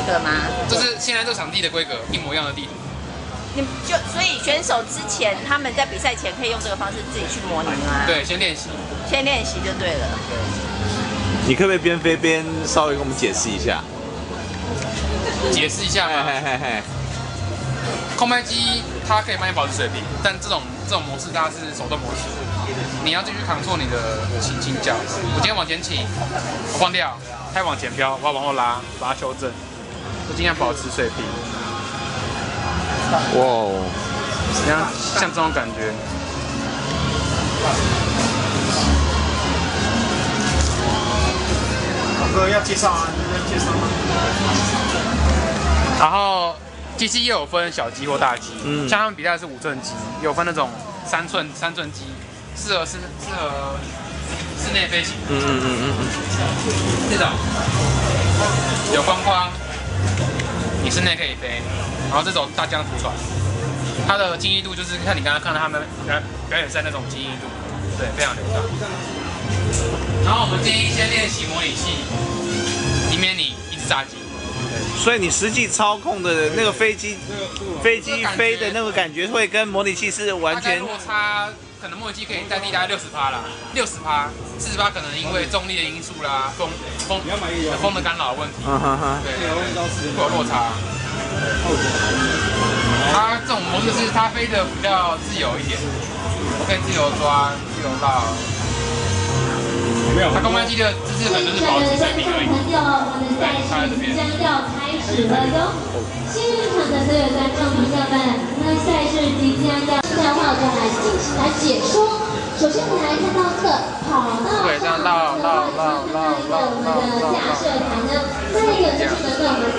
格吗？这是现在这个场地的规格，一模一样的地图。所以选手之前他们在比赛前可以用这个方式自己去模拟吗？对，先练习。先练习就对了。你可不可以边飞边稍微跟我们解释一下？解释一下嘛。空拍机它可以帮你保持水平，但这种模式它是手动模式，你要继续control你的倾角。我今天往前倾，我放掉，它往前飘，我要往后拉，把它修正，我尽量保持水平。哇哦，像这种感觉。哥要介绍啊，你要介绍吗？然后机器也有分小机或大机，像他们比赛是5寸机，有分那种3寸机，适合室内飞行。这种有框框，你室内可以飞。然后这种大疆图船，它的精益度就是像你刚刚看到他们表演赛那种精益度，对，非常流畅。然后我们建议先练习模拟器，以免你一直炸机。所以你实际操控的那个飞机飞的那个感觉会跟模拟器是完全落差，可能模拟器可以代替大概60%啦，60%，40%可能因为重力的因素啦，风的干扰的问题，对，会有落差。它这种模式是它飞得比较自由一点，可以自由抓、自由绕。它空拍机的姿势可能就是保持水平而已。对，它在这边。将要开始了哟！新入场的所有观众朋友们，那赛事即将要现在的话，我就来进行来解说。首先我们来看到这个跑道上，我们的驾驶台呢，再一个就是呢，我们